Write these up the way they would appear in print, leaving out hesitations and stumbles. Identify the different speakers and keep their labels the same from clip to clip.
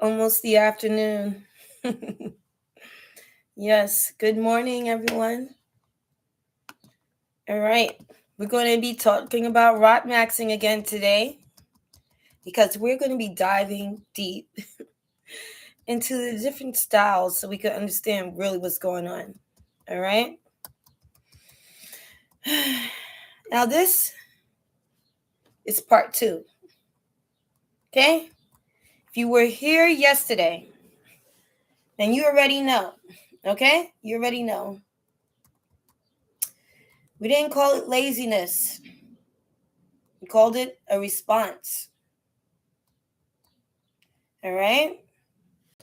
Speaker 1: Almost the afternoon. Yes, good morning, everyone. All right, we're going to be talking about Rotmaxxing again today because we're going to be diving deep into the different styles so we can understand really what's going on. All right. Now, this is part 2. Okay. If you were here yesterday, then you already know. Okay. You already know. We didn't call it laziness. We called it a response. All right.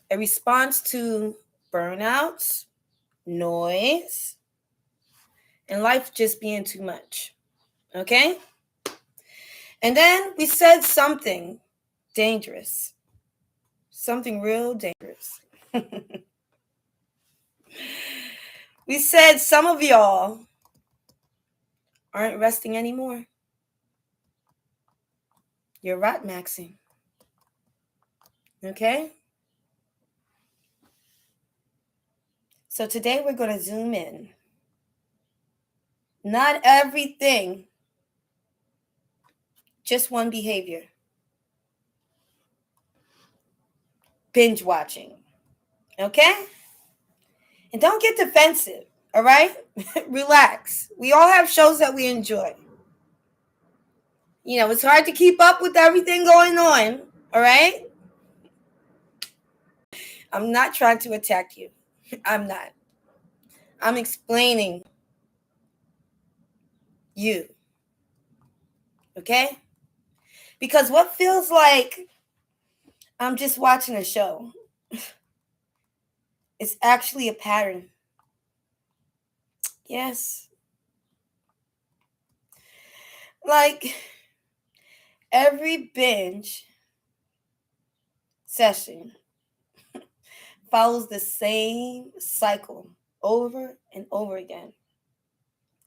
Speaker 1: A response to burnouts, noise, and life just being too much. Okay. And then we said something dangerous, something real dangerous. We said some of y'all aren't resting anymore. You're Rotmaxxing. Okay. So today we're going to zoom in. Not everything, just one behavior. Binge watching. Okay? And don't get defensive, all right? Relax. We all have shows that we enjoy. You know, it's hard to keep up with everything going on, all right? I'm not trying to attack you. I'm not. I'm explaining you, okay? Because what feels like I'm just watching a show is actually a pattern. Yes. Like every binge session follows the same cycle over and over again.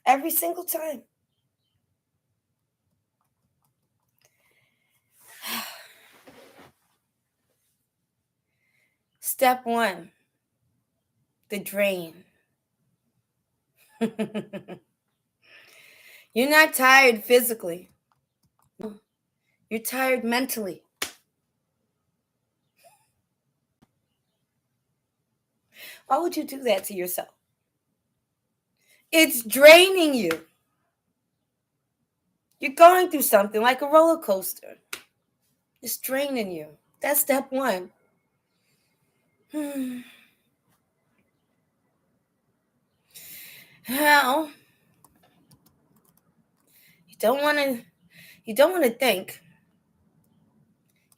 Speaker 1: Every single time. Step 1, the drain. You're not tired physically. You're tired mentally. Why would you do that to yourself? It's draining you. You're going through something like a roller coaster. It's draining you. That's step 1. Now, you don't want to think.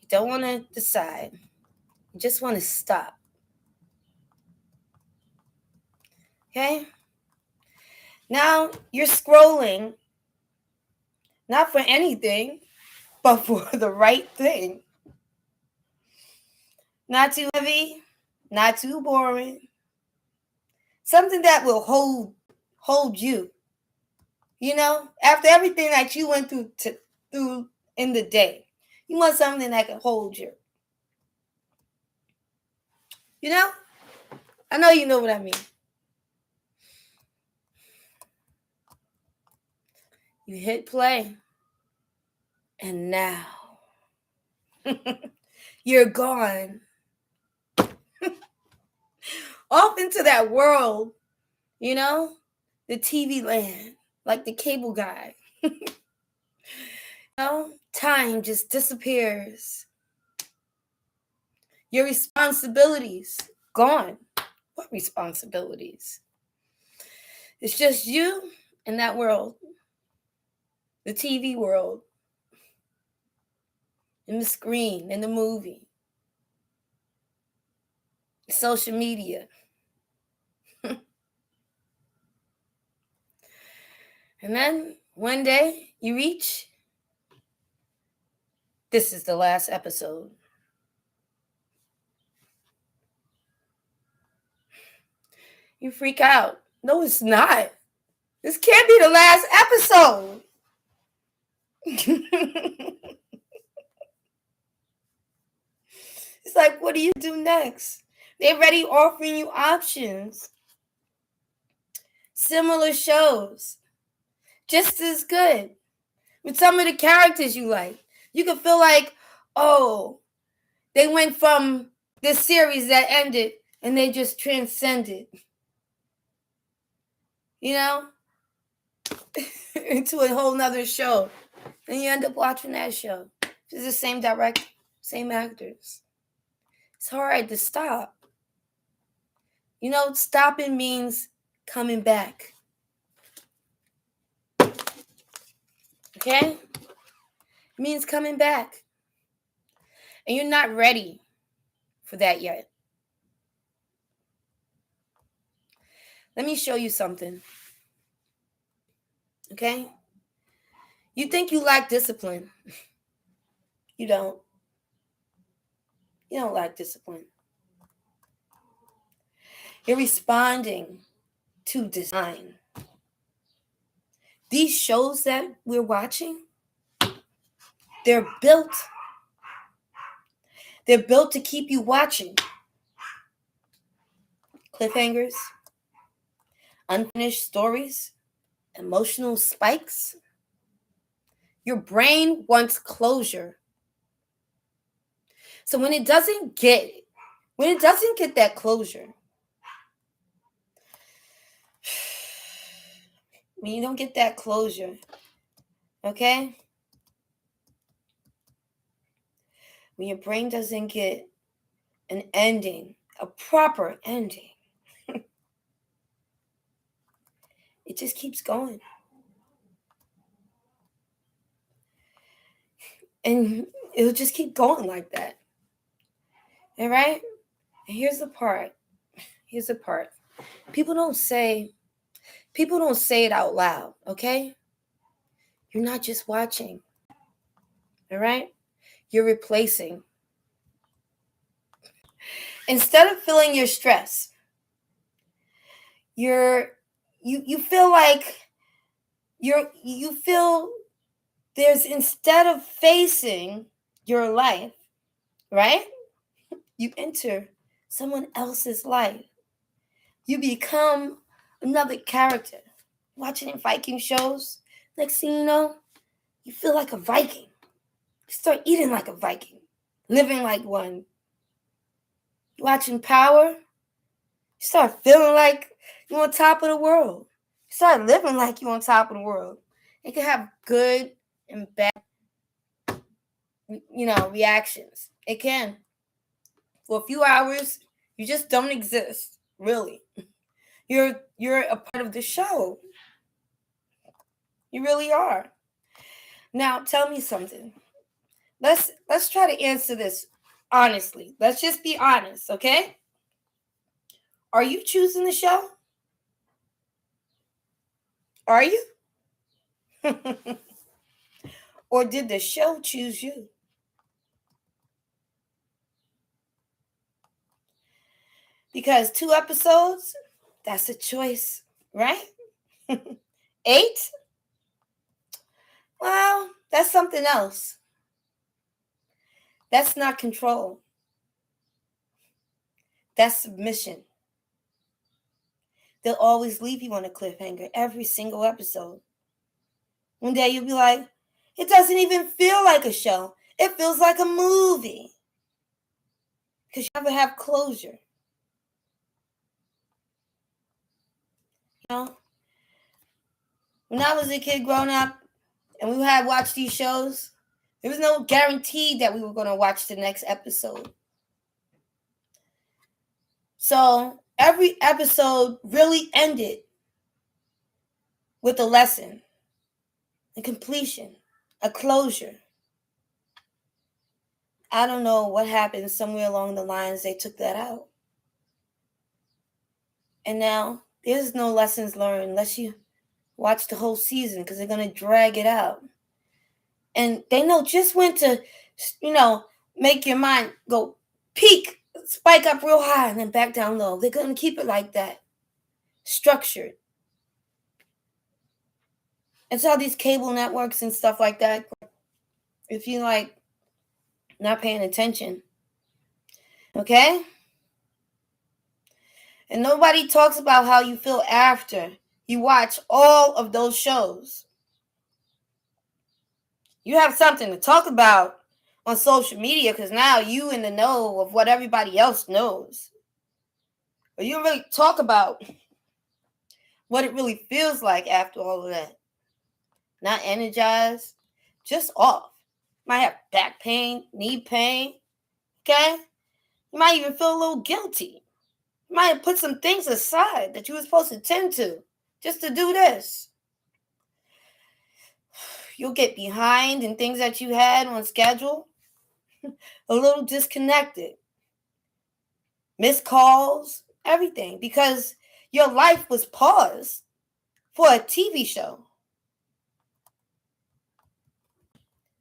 Speaker 1: You don't want to decide. You just want to stop. Okay? Now you're scrolling, not for anything, but for the right thing. Not too heavy, not too boring. Something that will hold you. You know, after everything that you went through in the day, you want something that can hold you. You know? I know you know what I mean. You hit play, and now you're gone. Off into that world, you know, the TV land, like the cable guy. You know, time just disappears. Your responsibilities gone. What responsibilities? It's just you in that world, the TV world, in the screen, in the movie, social media. And then one day you reach, this is the last episode. You freak out. No, it's not. This can't be the last episode. It's It's like, what do you do next? They're already offering you options. Similar shows. Just as good. With some of the characters you like. You can feel like, oh, they went from this series that ended and they just transcended. You know? Into a whole nother show. And you end up watching that show. It's the same director, same actors. It's hard to stop. You know, stopping means coming back. Okay? It means coming back. And you're not ready for that yet. Let me show you something. Okay? You think you lack discipline. You don't. You don't lack discipline. You're responding to design. These shows that we're watching, they're built to keep you watching. Cliffhangers, unfinished stories, emotional spikes. Your brain wants closure. So when it doesn't get that closure, when you don't get that closure, okay? When your brain doesn't get an ending, a proper ending, it just keeps going. And it'll just keep going like that. All right? And here's the part. People don't say it out loud, okay? You're not just watching. All right? You're replacing. Instead of feeling your stress, you feel like you feel there's, instead of facing your life, right? You enter someone else's life. You become another character. Watching Viking shows, next thing you know, you feel like a Viking. You start eating like a Viking, living like one. You watching Power, you start feeling like you're on top of the world. You start living like you're on top of the world. It can have good and bad, reactions. It can. For a few hours, you just don't exist, really. You're a part of the show. You really are. Now, tell me something. Let's try to answer this honestly. Let's just be honest, okay? Are you choosing the show? Are you? Or did the show choose you? Because 2 episodes, that's a choice, right? 8? Well, that's something else. That's not control. That's submission. They'll always leave you on a cliffhanger every single episode. One day you'll be like, it doesn't even feel like a show. It feels like a movie. Because you never have closure. You know? When I was a kid growing up and we had watched these shows, there was no guarantee that we were going to watch the next episode. So every episode really ended with a lesson, a completion, a closure. I don't know what happened. Somewhere along the lines, they took that out. And now there's no lessons learned unless you watch the whole season, because they're going to drag it out. And they know just when to, make your mind go peak, spike up real high, and then back down low. They're going to keep it like that, structured. And so all these cable networks and stuff like that, if you not paying attention, Okay? And nobody talks about how you feel after you watch all of those shows. You have something to talk about on social media because now you in the know of what everybody else knows. But you don't really talk about what it really feels like after all of that. Not energized, just off. Might have back pain, knee pain. Okay? You might even feel a little guilty. You might have put some things aside that you were supposed to tend to just to do this. You'll get behind in things that you had on schedule. A little disconnected. Missed calls, everything. Because your life was paused for a TV show.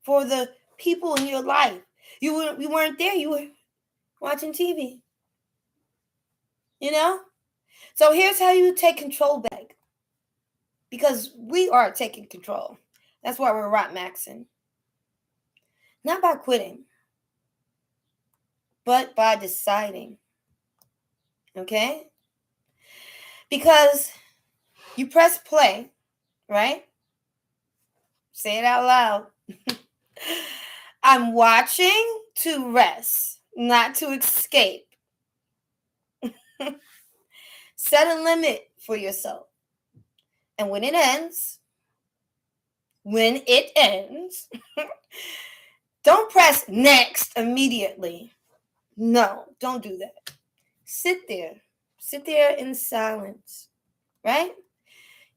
Speaker 1: For the people in your life. You weren't there. You were watching TV. You know? So here's how you take control back. Because we are taking control. That's why we're Rotmaxxing. Not by quitting, but by deciding. Okay? Because you press play, right? Say it out loud. I'm watching to rest, not to escape. Set a limit for yourself. And when it ends, don't press next immediately. No, don't do that. Sit there in silence, right?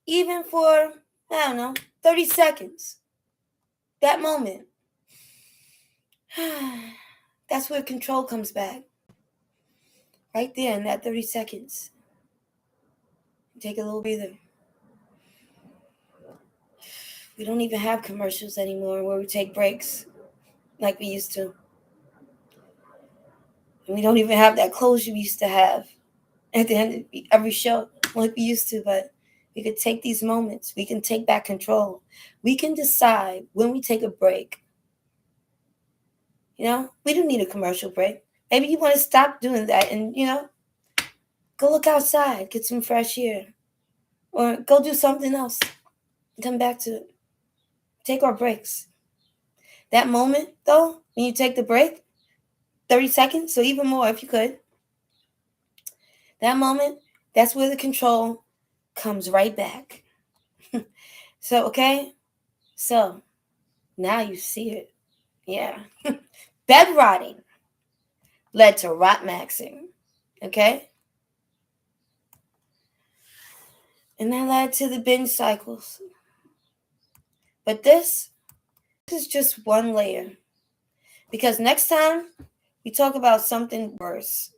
Speaker 1: Even for, 30 seconds. That moment. That's where control comes back. Right there in that 30 seconds. Take a little breather. We don't even have commercials anymore where we take breaks like we used to. And we don't even have that close you used to have at the end of every show like we used to, but we could take these moments. We can take back control. We can decide when we take a break. We don't need a commercial break. Maybe you want to stop doing that and, go look outside, get some fresh air, or go do something else and come back to it. Take our breaks. That moment, though, when you take the break, 30 seconds, so even more if you could, that moment, that's where the control comes right back. So, okay? So, now you see it. Yeah. Bedrotting led to Rotmaxxing. Okay? And that led to the binge cycles. But this is just one layer. Because next time, we talk about something worse,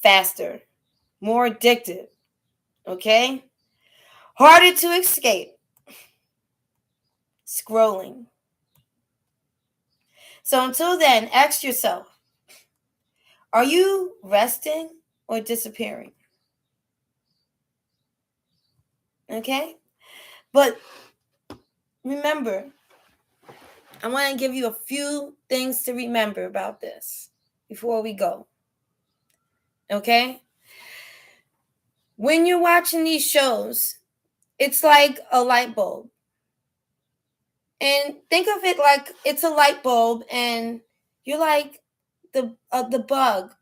Speaker 1: faster, more addictive. Okay? Harder to escape. Scrolling. So until then, ask yourself, are you resting or disappearing? Okay? But remember, I want to give you a few things to remember about this before we go. Okay? When you're watching these shows, it's like a light bulb. And think of it like it's a light bulb and you're like the bug.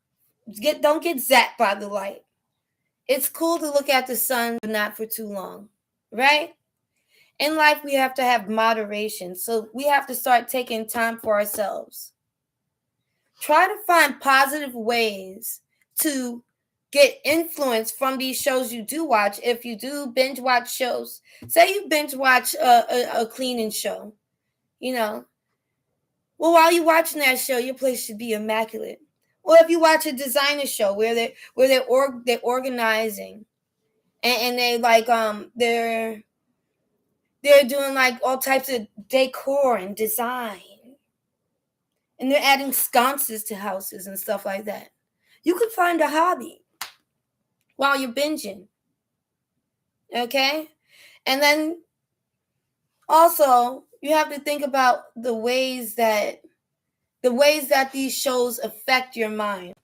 Speaker 1: Don't get zapped by the light. It's cool to look at the sun, but not for too long, right? In life, we have to have moderation. So we have to start taking time for ourselves. Try to find positive ways to get influence from these shows you do watch. If you do binge watch shows, say you binge watch a cleaning show, well, while you're watching that show, your place should be immaculate. Or if you watch a designer show where they're organizing and they like they're doing like all types of decor and design. And they're adding sconces to houses and stuff like that. You could find a hobby while you're binging. Okay? And then also, you have to think about the ways that the ways that these shows affect your mind.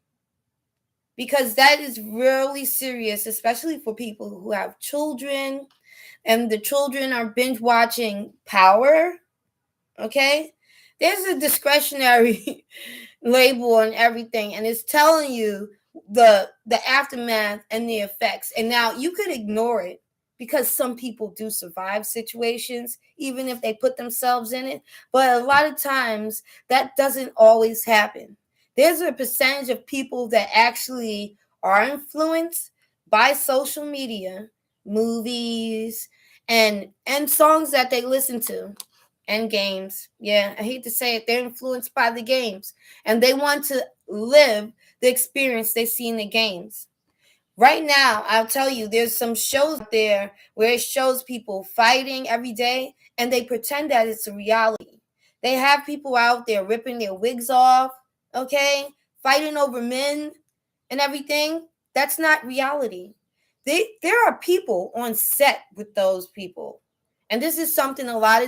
Speaker 1: Because that is really serious, especially for people who have children and the children are binge watching Power. Okay? There's a discretionary label on everything, and it's telling you the aftermath and the effects. And now you could ignore it because some people do survive situations, even if they put themselves in it. But a lot of times that doesn't always happen. There's a percentage of people that actually are influenced by social media, movies, and songs that they listen to, and games. Yeah, I hate to say it, they're influenced by the games, and they want to live the experience they see in the games. Right now, I'll tell you, there's some shows out there where it shows people fighting every day, and they pretend that it's a reality. They have people out there ripping their wigs off, okay, fighting over men and everything. That's not reality. There are people on set with those people. And this is something a lot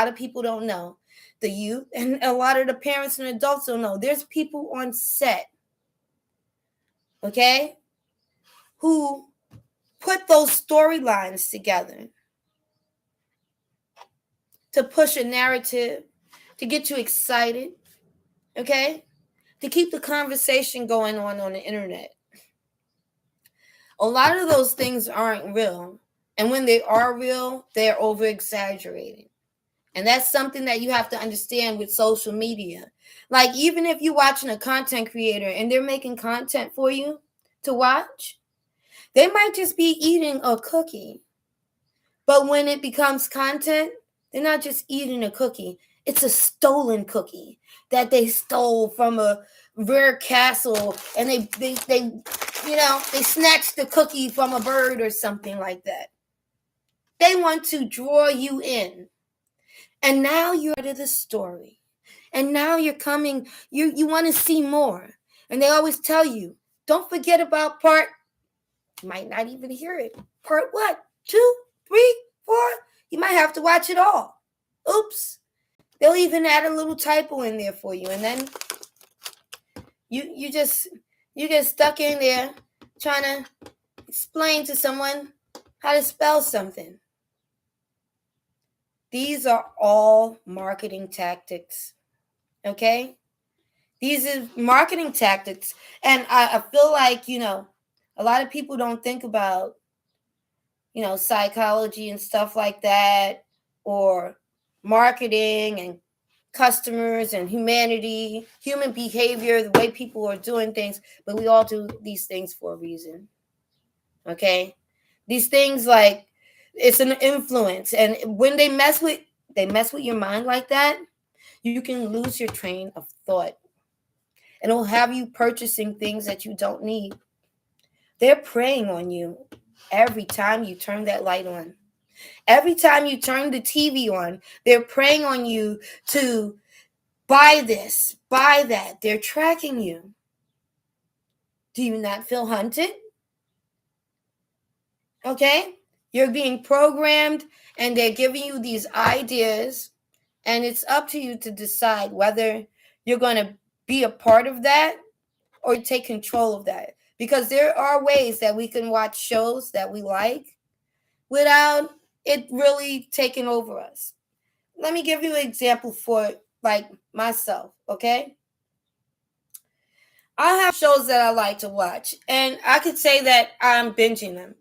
Speaker 1: of people don't know. The youth and a lot of the parents and adults don't know. There's people on set, okay, who put those storylines together to push a narrative, to get you excited, okay, to keep the conversation going on the internet. A lot of those things aren't real. And when they are real, they're over exaggerated. And that's something that you have to understand with social media. Like, even if you're watching a content creator and they're making content for you to watch, they might just be eating a cookie. But when it becomes content, they're not just eating a cookie. It's a stolen cookie that they stole from a rare castle, and they snatched the cookie from a bird or something like that. They want to draw you in. And now you're to the story. And now you're coming, you want to see more. And they always tell you, don't forget about part, you might not even hear it. Part what? 2, 3, 4? You might have to watch it all. Oops. They'll even add a little typo in there for you. And then you get stuck in there trying to explain to someone how to spell something. These are all marketing tactics, okay? These are marketing tactics. And I feel like, a lot of people don't think about, psychology and stuff like that, or marketing and customers and humanity, human behavior, the way people are doing things. But we all do these things for a reason, okay? These things, like, it's an influence, and when they mess with your mind like that, you can lose your train of thought, and it'll have you purchasing things that you don't need. They're preying on you every time you turn that light on. Every time you turn the TV on, they're preying on you to buy this, buy that. They're tracking you. Do you not feel hunted? Okay? You're being programmed, and they're giving you these ideas, and it's up to you to decide whether you're going to be a part of that or take control of that. Because there are ways that we can watch shows that we like without it really taking over us. Let me give you an example for, like, myself, okay? I have shows that I like to watch, and I could say that I'm binging them.